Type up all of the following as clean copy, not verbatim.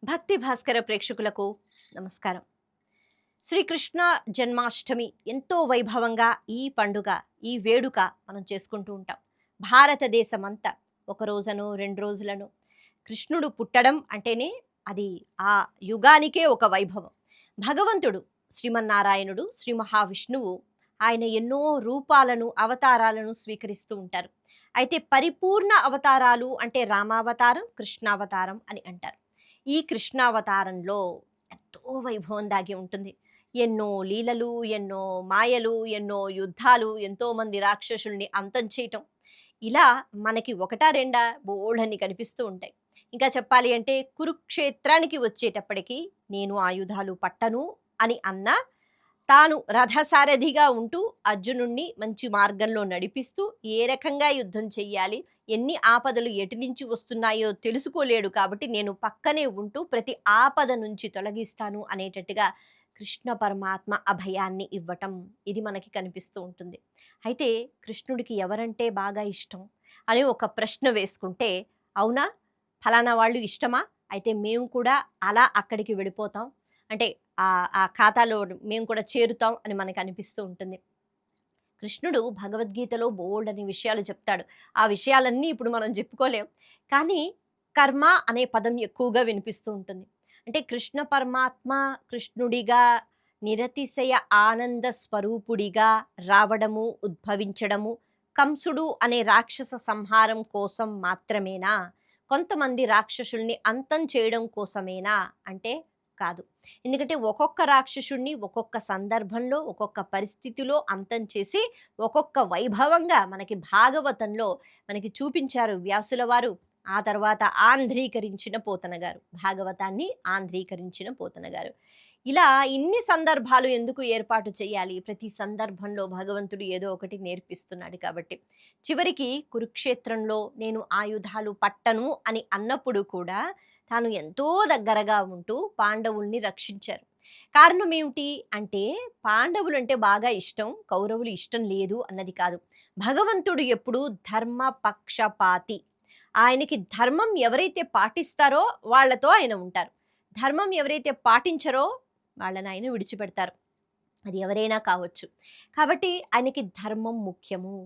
భక్తి భాస్కర ప్రేక్షకులకు నమస్కారం. శ్రీకృష్ణ జన్మాష్టమి ఎంతో వైభవంగా ఈ పండుగ, ఈ వేడుక మనం చేసుకుంటూ ఉంటాం. భారతదేశమంతా ఒక రోజునో, 2 రోజులను కృష్ణుడు పుట్టడం అంటేనే అది ఆ యుగానికే ఒక వైభవం. భగవంతుడు శ్రీమన్నారాయణుడు, శ్రీ మహావిష్ణువు ఆయన ఎన్నో రూపాలను, అవతారాలను స్వీకరిస్తూ ఉంటారు. అయితే పరిపూర్ణ అవతారాలు అంటే రామావతారం, కృష్ణావతారం అని అంటారు. ఈ కృష్ణావతారంలో ఎంతో వైభవం దాగి ఉంటుంది. ఎన్నో లీలలు, ఎన్నో మాయలు, ఎన్నో యుద్ధాలు, ఎంతోమంది రాక్షసుల్ని అంతం చేయటం. ఇలా మనకి ఒకటా రెండా బోలెడన్ని కనిపిస్తూ ఉంటాయి. ఇంకా చెప్పాలి అంటే కురుక్షేత్రానికి వచ్చేటప్పటికి నేను ఆయుధాలు పట్టను అని అన్న తాను రథసారథిగా ఉంటూ అర్జునుణ్ణి మంచి మార్గంలో నడిపిస్తూ ఏ రకంగా యుద్ధం చెయ్యాలి, ఎన్ని ఆపదలు ఎటు నుంచి వస్తున్నాయో తెలుసుకోలేడు కాబట్టి నేను పక్కనే ఉంటూ ప్రతి ఆపద నుంచి తొలగిస్తాను అనేటట్టుగా కృష్ణ పరమాత్మ అభయాన్ని ఇవ్వటం ఇది మనకి కనిపిస్తూ ఉంటుంది. అయితే కృష్ణుడికి ఎవరంటే బాగా ఇష్టం అని ఒక ప్రశ్న వేసుకుంటే, అవునా ఫలానా వాళ్ళు ఇష్టమా, అయితే మేము కూడా అలా అక్కడికి వెళ్ళిపోతాం, అంటే ఆ ఖాతాలో మేము కూడా చేరుతాం అని మనకు అనిపిస్తూ ఉంటుంది. కృష్ణుడు భగవద్గీతలో బోల్డని విషయాలు చెప్తాడు. ఆ విషయాలన్నీ ఇప్పుడు మనం చెప్పుకోలేం. కానీ కర్మ అనే పదం ఎక్కువగా వినిపిస్తూ ఉంటుంది. అంటే కృష్ణ పరమాత్మ కృష్ణుడిగా నిరతిశయ ఆనంద స్వరూపుడిగా రావడము, ఉద్భవించడము కంసుడు అనే రాక్షస సంహారం కోసం మాత్రమేనా? కొంతమంది రాక్షసుల్ని అంతం చేయడం కోసమేనా అంటే కాదు. ఎందుకంటే ఒక్కొక్క రాక్షసుడిని ఒక్కొక్క సందర్భంలో, ఒక్కొక్క పరిస్థితిలో అంతం చేసి ఒక్కొక్క వైభవంగా మనకి భాగవతంలో మనకి చూపించారు వ్యాసుల వారు. ఆ తర్వాత ఆంధ్రీకరించిన పోతన గారు, భాగవతాన్ని ఆంధ్రీకరించిన పోతన గారు. ఇలా ఇన్ని సందర్భాలు ఎందుకు ఏర్పాటు చేయాలి? ప్రతి సందర్భంలో భగవంతుడు ఏదో ఒకటి నేర్పిస్తున్నాడు కాబట్టి. చివరికి కురుక్షేత్రంలో నేను ఆయుధాలు పట్టను అని అన్నప్పుడు కూడా తాను ఎంతో దగ్గరగా ఉంటూ పాండవుల్ని రక్షించారు. కారణం ఏమిటి అంటే పాండవులంటే బాగా ఇష్టం, కౌరవులు ఇష్టం లేదు అన్నది కాదు. భగవంతుడు ఎప్పుడూ ధర్మ పక్షపాతి. ఆయనకి ధర్మం ఎవరైతే పాటిస్తారో వాళ్ళతో ఆయన ఉంటారు. ధర్మం ఎవరైతే పాటించరో వాళ్ళని ఆయన విడిచిపెడతారు. అది ఎవరైనా కావచ్చు. కాబట్టి ఆయనకి ధర్మం ముఖ్యము.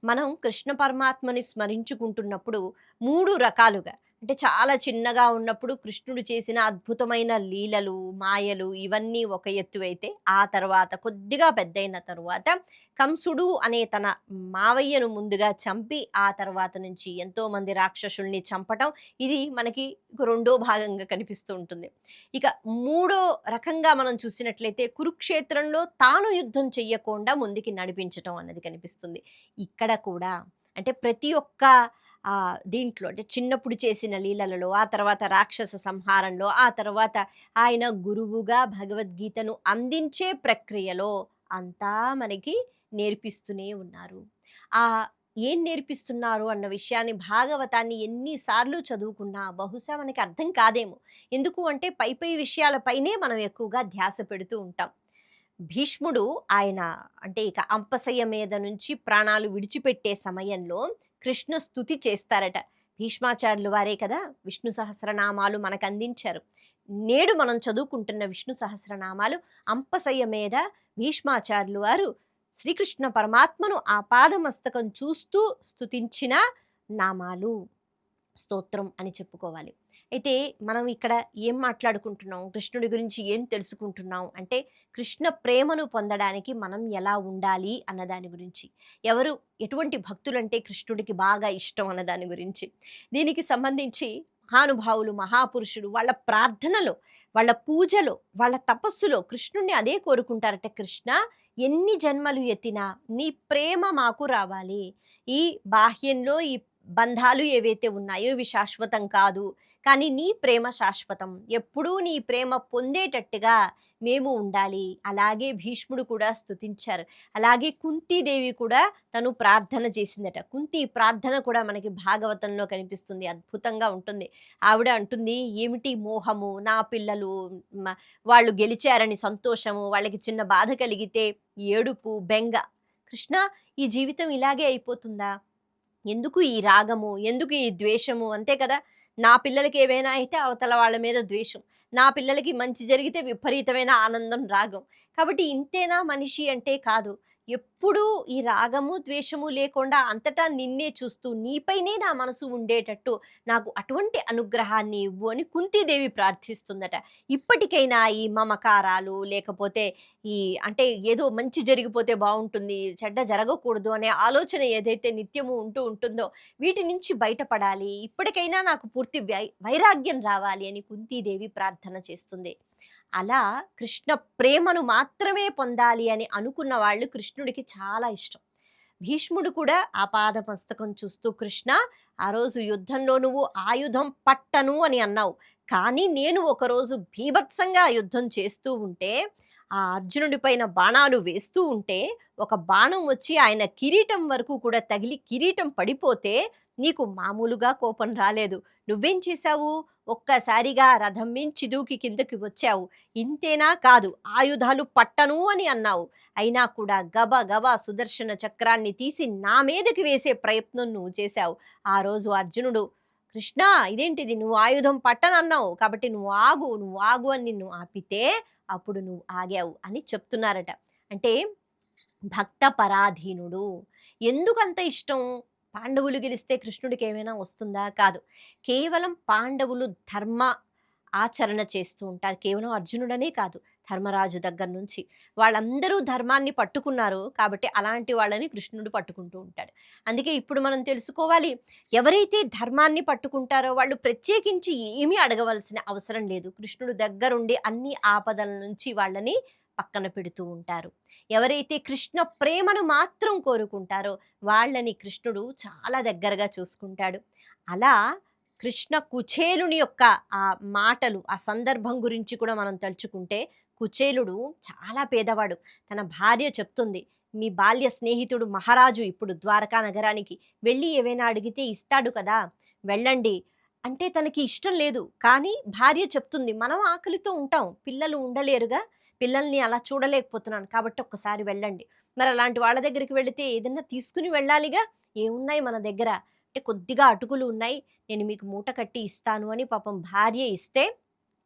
మనం కృష్ణ పరమాత్మని స్మరించుకుంటున్నప్పుడు 3 రకాలుగా, అంటే చాలా చిన్నగా ఉన్నప్పుడు కృష్ణుడు చేసిన అద్భుతమైన లీలలు, మాయలు ఇవన్నీ ఒక ఎత్తు అయితే, ఆ తర్వాత కొద్దిగా పెద్దయిన తరువాత కంసుడు అనే తన మావయ్యను ముందుగా చంపి ఆ తర్వాత నుంచి ఎంతోమంది రాక్షసుల్ని చంపటం, ఇది మనకి రెండో భాగంగా కనిపిస్తూ ఉంటుంది. ఇక మూడో రకంగా మనం చూసినట్లయితే కురుక్షేత్రంలో తాను యుద్ధం చెయ్యకుండా ముందుకి నడిపించటం అన్నది కనిపిస్తుంది. ఇక్కడ కూడా అంటే ప్రతి ఒక్క దీంట్లో అంటే చిన్నప్పుడు చేసిన లీలలలో, ఆ తర్వాత రాక్షస సంహారంలో, ఆ తర్వాత ఆయన గురువుగా భగవద్గీతను అందించే ప్రక్రియలో అంతా మనకి నేర్పిస్తూనే ఉన్నారు. ఆ ఏం నేర్పిస్తున్నారు అన్న విషయాన్ని భాగవతాన్ని ఎన్నిసార్లు చదువుకున్నా బహుశా మనకి అర్థం కాదేమో. ఎందుకు అంటే పై విషయాలపైనే మనం ఎక్కువగా ధ్యాస పెడుతూ ఉంటాం. భీష్ముడు ఆయన అంటే ఇక అంపశయ్య మీద నుంచి ప్రాణాలు విడిచిపెట్టే సమయంలో కృష్ణ స్తుతి చేస్తారట. భీష్మాచార్యులు వారే కదా విష్ణు సహస్రనామాలు మనకు అందించారు. నేడు మనం చదువుకుంటున్న విష్ణు సహస్రనామాలు అంపశయ్య మీద భీష్మాచార్యులు వారు శ్రీకృష్ణ పరమాత్మను ఆ పాదమస్తకం చూస్తూ స్తుతించిన నామాలు, స్తోత్రం అని చెప్పుకోవాలి. అయితే మనం ఇక్కడ ఏం మాట్లాడుకుంటున్నాం, కృష్ణుడి గురించి ఏం తెలుసుకుంటున్నాం అంటే కృష్ణ ప్రేమను పొందడానికి మనం ఎలా ఉండాలి అన్న దాని గురించి, ఎవరు ఎటువంటి భక్తులంటే కృష్ణుడికి బాగా ఇష్టం అన్న దాని గురించి, దీనికి సంబంధించి మహానుభావులు, మహాపురుషులు వాళ్ళ ప్రార్థనలో, వాళ్ళ పూజలో, వాళ్ళ తపస్సులో కృష్ణుడిని అదే కోరుకుంటారట. కృష్ణ, ఎన్ని జన్మలు ఎత్తినా నీ ప్రేమ మాకు రావాలి. ఈ బాహ్యంలో ఈ బంధాలు ఏవైతే ఉన్నాయో ఇవి శాశ్వతం కాదు, కానీ నీ ప్రేమ శాశ్వతం. ఎప్పుడూ నీ ప్రేమ పొందేటట్టుగా మేము ఉండాలి. అలాగే భీష్ముడు కూడా స్తుతించారు. అలాగే కుంతీదేవి కూడా తను ప్రార్థన చేసిందట. కుంతి ప్రార్థన కూడా మనకి భాగవతంలో కనిపిస్తుంది, అద్భుతంగా ఉంటుంది. ఆవిడ అంటుంది, ఏమిటి మోహము, నా పిల్లలు వాళ్ళు గెలిచారని సంతోషము, వాళ్ళకి చిన్న బాధ కలిగితే ఏడుపు, బెంగ. కృష్ణ, ఈ జీవితం ఇలాగే అయిపోతుందా? ఎందుకు ఈ రాగము, ఎందుకు ఈ ద్వేషము, అంతే కదా. నా పిల్లలకి ఏవైనా అయితే అవతల వాళ్ళ మీద ద్వేషం, నా పిల్లలకి మంచి జరిగితే విపరీతమైన ఆనందం, రాగం. కాబట్టి ఇంతేనా మనిషి అంటే కాదు. ఎప్పుడూ ఈ రాగము, ద్వేషము లేకుండా అంతటా నిన్నే చూస్తూ నీపైనే నా మనసు ఉండేటట్టు నాకు అటువంటి అనుగ్రహాన్ని ఇవ్వు అని కుంతీదేవి ప్రార్థిస్తుందట. ఇప్పటికైనా ఈ మమకారాలు లేకపోతే ఈ అంటే ఏదో మంచి జరిగిపోతే బావుంటుంది, చెడ్డ జరగకూడదు అనే ఆలోచన ఏదైతే నిత్యము ఉంటూ ఉంటుందో వీటి నుంచి బయటపడాలి. ఇప్పటికైనా నాకు పూర్తి వైరాగ్యం రావాలి అని కుంతీదేవి ప్రార్థన చేస్తుంది. అలా కృష్ణ ప్రేమను మాత్రమే పొందాలి అని అనుకున్న వాళ్ళు కృష్ణుడికి చాలా ఇష్టం. భీష్ముడు కూడా ఆపాదమస్తకం చూస్తూ, కృష్ణ ఆ రోజు యుద్ధంలో నువ్వు ఆయుధం పట్టను అని అన్నావు. కానీ నేను ఒకరోజు భీభత్సంగా యుద్ధం చేస్తూ ఉంటే, ఆ అర్జునుడి పైన బాణాలు వేస్తూ ఉంటే, ఒక బాణం వచ్చి ఆయన కిరీటం వరకు కూడా తగిలి కిరీటం పడిపోతే నీకు మామూలుగా కోపం రాలేదు. నువ్వేం చేశావు? ఒక్కసారిగా రథం మించి దూకి కిందకి వచ్చావు. ఇంతేనా కాదు, ఆయుధాలు పట్టను అని అన్నావు. అయినా కూడా గబగబా సుదర్శన చక్రాన్ని తీసి నా మీదకి వేసే ప్రయత్నం నువ్వు చేశావు. ఆ రోజు అర్జునుడు, కృష్ణ ఇదేంటిది, నువ్వు ఆయుధం పట్టనన్నావు కాబట్టి నువ్వు ఆగు, నువ్వు ఆగు అని నిన్ను ఆపితే అప్పుడు నువ్వు ఆగావు అని చెప్తున్నారట. అంటే భక్త పరాధీనుడు. ఎందుకంత ఇష్టం? పాండవులు గెలిస్తే కృష్ణుడికి ఏమైనా వస్తుందా? కాదు. కేవలం పాండవులు ధర్మ ఆచరణ చేస్తూ ఉంటారు. కేవలం అర్జునుడనే కాదు, ధర్మరాజు దగ్గర నుంచి వాళ్ళందరూ ధర్మాన్ని పట్టుకున్నారు కాబట్టి అలాంటి వాళ్ళని కృష్ణుడు పట్టుకుంటూ ఉంటాడు. అందుకే ఇప్పుడు మనం తెలుసుకోవాలి, ఎవరైతే ధర్మాన్ని పట్టుకుంటారో వాళ్ళు ప్రత్యేకించి ఏమీ అడగవలసిన అవసరం లేదు. కృష్ణుడు దగ్గరుండి అన్ని ఆపదల నుంచి వాళ్ళని పక్కన పెడుతూ ఉంటారు. ఎవరైతే కృష్ణ ప్రేమను మాత్రం కోరుకుంటారో వాళ్ళని కృష్ణుడు చాలా దగ్గరగా చూసుకుంటాడు. అలా కృష్ణ కుచేలుని యొక్క ఆ మాటలు, ఆ సందర్భం గురించి కూడా మనం తలుచుకుంటే, కుచేలుడు చాలా పేదవాడు. తన భార్య చెప్తుంది, మీ బాల్య స్నేహితుడు మహారాజు ఇప్పుడు ద్వారకా నగరానికి వెళ్ళి ఏవైనా అడిగితే ఇస్తాడు కదా, వెళ్ళండి అంటే తనకి ఇష్టం లేదు. కానీ భార్య చెప్తుంది, మనం ఆకలితో ఉంటాం, పిల్లలు ఉండలేరుగా, పిల్లల్ని అలా చూడలేకపోతున్నాను కాబట్టి ఒక్కసారి వెళ్ళండి. మరి అలాంటి వాళ్ళ దగ్గరికి వెళితే ఏదన్నా తీసుకుని వెళ్ళాలిగా, ఏమున్నాయి మన దగ్గర అంటే కొద్దిగా అటుకులు ఉన్నాయి, నేను మీకు మూట కట్టి ఇస్తాను అని పాపం భార్య ఇస్తే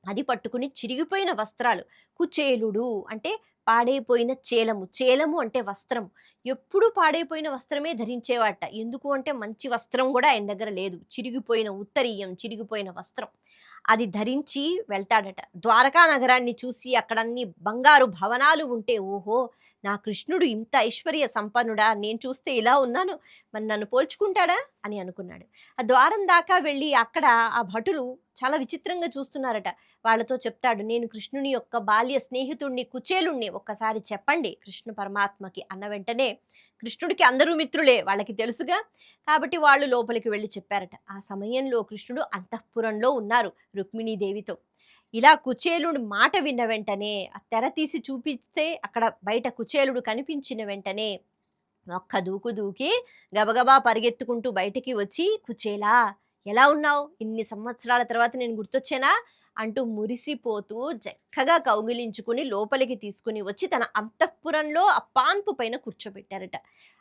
అది పట్టుకుని చిరిగిపోయిన వస్త్రాలు, కుచేలుడు అంటే పాడైపోయిన చేలము, చేలము అంటే వస్త్రం, ఎప్పుడూ పాడైపోయిన వస్త్రమే ధరించేవాట. ఎందుకు అంటే మంచి వస్త్రం కూడా ఆయన దగ్గర లేదు, చిరిగిపోయిన ఉత్తరీయం, చిరిగిపోయిన వస్త్రం అది ధరించి వెళ్తాడట. ద్వారకా నగరాన్ని చూసి అక్కడన్ని బంగారు భవనాలు ఉంటే, ఓహో నా కృష్ణుడు ఇంత ఐశ్వర్య సంపన్నుడా, నేను చూస్తే ఇలా ఉన్నాను, మరి నన్ను పోల్చుకుంటాడా అని అనుకున్నాడు. ఆ ద్వారం దాకా వెళ్ళి అక్కడ ఆ భటులు చాలా విచిత్రంగా చూస్తున్నారట. వాళ్ళతో చెప్తాడు, నేను కృష్ణుని యొక్క బాల్య స్నేహితుణ్ణి కుచేలుణ్ణి, ఒక్కసారి చెప్పండి కృష్ణ పరమాత్మకి అన్న వెంటనే, కృష్ణుడికి అందరూ మిత్రులే వాళ్ళకి తెలుసుగా, కాబట్టి వాళ్ళు లోపలికి వెళ్ళి చెప్పారట. ఆ సమయంలో కృష్ణుడు అంతఃపురంలో ఉన్నారు రుక్మిణీదేవితో. ఇలా కుచేలుడు మాట విన్న వెంటనే ఆ తెర తీసి చూపిస్తే అక్కడ బయట కుచేలుడు కనిపించిన వెంటనే ఒక్క దూకు దూకి గబగబా పరిగెత్తుకుంటూ బయటికి వచ్చి, కుచేలా ఎలా ఉన్నావు, ఇన్ని సంవత్సరాల తర్వాత నేను గుర్తొచ్చానా అంటూ మురిసిపోతూ చక్కగా కౌగిలించుకుని లోపలికి తీసుకుని వచ్చి తన అంతఃపురంలో ఆ పాన్పు పైన కూర్చోబెట్టారట.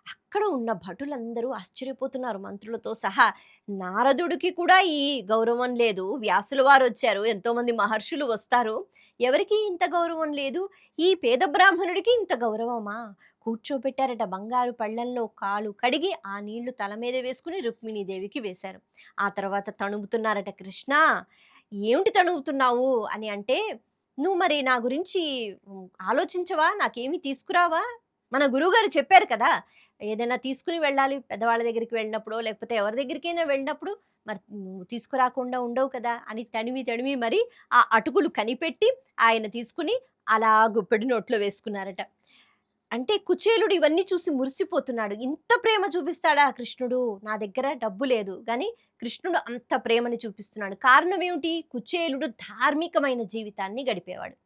అక్కడ ఉన్న భటులందరూ ఆశ్చర్యపోతున్నారు, మంత్రులతో సహా. నారదుడికి కూడా ఈ గౌరవం లేదు, వ్యాసుల వారు వచ్చారు, ఎంతోమంది మహర్షులు వస్తారు, ఎవరికి ఇంత గౌరవం లేదు, ఈ పేద బ్రాహ్మణుడికి ఇంత గౌరవమా? కూర్చోబెట్టారట. బంగారు పళ్ళల్లో కాలు కడిగి ఆ నీళ్లు తల మీద వేసుకుని రుక్మిణీదేవికి వేశారు. ఆ తర్వాత తణుగుతున్నారట, కృష్ణ ఏమిటి తణుగుతున్నావు అని అంటే, నువ్వు మరి నా గురించి ఆలోచించవా, నాకేమి తీసుకురావా, మన గురువుగారు చెప్పారు కదా, ఏదైనా తీసుకుని వెళ్ళాలి, పెద్దవాళ్ళ దగ్గరికి వెళ్ళినప్పుడు లేకపోతే ఎవరి దగ్గరికైనా వెళ్ళినప్పుడు మరి నువ్వు తీసుకురాకుండా ఉండవు కదా అని తడిమి తడిమి మరి ఆ అటుకులు కనిపెట్టి ఆయన తీసుకుని అలా గుప్పెడి నోట్లో వేసుకున్నారట. అంటే కుచేలుడు ఇవన్నీ చూసి మురిసిపోతున్నాడు. ఇంత ప్రేమ చూపిస్తాడా కృష్ణుడు? నా దగ్గర డబ్బు లేదు గానీ కృష్ణుడు అంత ప్రేమని చూపిస్తున్నాడు. కారణం ఏమిటి? కుచేలుడు ధార్మికమైన జీవితాన్ని గడిపేవాడు.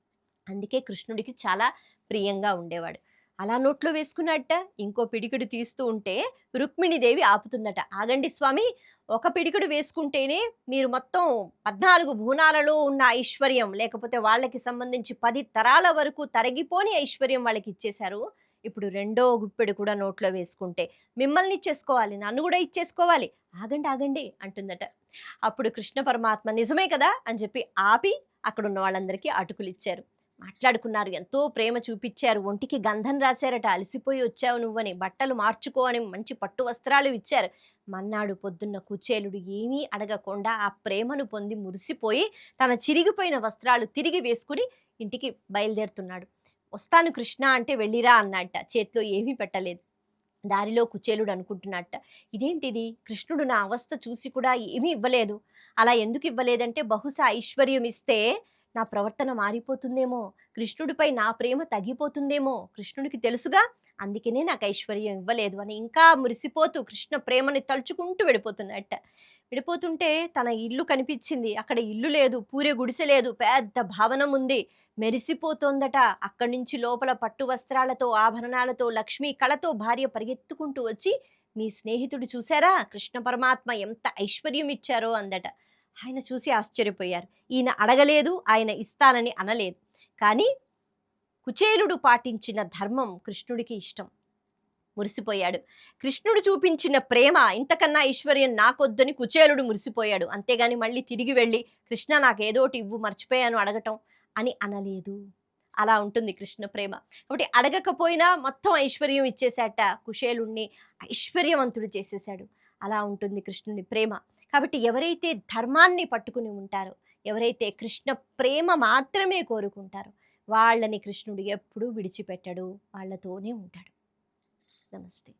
అందుకే కృష్ణుడికి చాలా ప్రియంగా ఉండేవాడు. అలా నోట్లో వేసుకున్నట్ట ఇంకో పిడికిడు తీస్తూ ఉంటే రుక్మిణీదేవి ఆపుతుందట. ఆగండి స్వామి, ఒక పిడికిడు వేసుకుంటేనే మీరు మొత్తం 14 భువనాలలో ఉన్న ఐశ్వర్యం, లేకపోతే వాళ్ళకి సంబంధించి 10 తరాల వరకు తరగిపోని ఐశ్వర్యం వాళ్ళకి ఇచ్చేశారు. ఇప్పుడు రెండో గుప్పెడు కూడా నోట్లో వేసుకుంటే మిమ్మల్ని ఇచ్చేసుకోవాలి, నన్ను కూడా ఇచ్చేసుకోవాలి, ఆగండి ఆగండి అంటుందట. అప్పుడు కృష్ణ పరమాత్మ నిజమే కదా అని చెప్పి ఆపి అక్కడ ఉన్న వాళ్ళందరికీ అటుకులు ఇచ్చారు. మాట్లాడుకున్నారు, ఎంతో ప్రేమ చూపించారు, ఒంటికి గంధం రాశారట, అలసిపోయి వచ్చావు నువ్వని, బట్టలు మార్చుకో అని మంచి పట్టు వస్త్రాలు ఇచ్చారు. మన్నాడు పొద్దున్న కుచేలుడు ఏమీ అడగకుండా ఆ ప్రేమను పొంది మురిసిపోయి తన చిరిగిపోయిన వస్త్రాలు తిరిగి వేసుకుని ఇంటికి బయలుదేరుతున్నాడు. వస్తాను కృష్ణ అంటే వెళ్ళిరా అన్నట్ట, చేతిలో ఏమీ పెట్టలేదు. దారిలో కుచేలుడు అనుకుంటున్నట్ట, ఇదేంటిది, కృష్ణుడు నా అవస్థ చూసి కూడా ఏమీ ఇవ్వలేదు. అలా ఎందుకు ఇవ్వలేదంటే బహుశా ఐశ్వర్యం ఇస్తే నా ప్రవర్తన మారిపోతుందేమో, కృష్ణుడిపై నా ప్రేమ తగ్గిపోతుందేమో, కృష్ణుడికి తెలుసుగా, అందుకనే నాకు ఐశ్వర్యం ఇవ్వలేదు అని ఇంకా మురిసిపోతూ కృష్ణ ప్రేమని తలుచుకుంటూ వెళ్ళిపోతున్నట్ట. వెళ్ళిపోతుంటే తన ఇల్లు కనిపించింది, అక్కడ ఇల్లు లేదు, పూరే గుడిసె లేదు, పెద్ద భవనం ఉంది, మెరిసిపోతోందట. అక్కడి నుంచి లోపల పట్టు వస్త్రాలతో ఆభరణాలతో లక్ష్మీ కళతో భార్య పరిగెత్తుకుంటూ వచ్చి, మీ స్నేహితుడు చూశారా కృష్ణ పరమాత్మ ఎంత ఐశ్వర్యం ఇచ్చారో అందట. ఆయన చూసి ఆశ్చర్యపోయారు. ఈయన అడగలేదు, ఆయన ఇస్తానని అనలేదు. కానీ కుచేలుడు పాటించిన ధర్మం కృష్ణుడికి ఇష్టం. మురిసిపోయాడు. కృష్ణుడు చూపించిన ప్రేమ, ఇంతకన్నా ఐశ్వర్యం నాకొద్దని కుచేలుడు మురిసిపోయాడు. అంతేగాని మళ్ళీ తిరిగి వెళ్ళి కృష్ణ నాకేదోటి ఇవ్వు, మర్చిపోయాను అడగటం అని అనలేదు. అలా ఉంటుంది కృష్ణ ప్రేమ. కాబట్టి అడగకపోయినా మొత్తం ఐశ్వర్యం ఇచ్చేశాట, కుచేలుణ్ణి ఐశ్వర్యవంతుడు చేసేశాడు. అలా ఉంటుంది కృష్ణుని ప్రేమ. కాబట్టి ఎవరైతే ధర్మాన్ని పట్టుకుని ఉంటారో, ఎవరైతే కృష్ణ ప్రేమ మాత్రమే కోరుకుంటారో వాళ్ళని కృష్ణుడు ఎప్పుడూ విడిచిపెట్టడు, వాళ్ళతోనే ఉంటాడు. నమస్తే.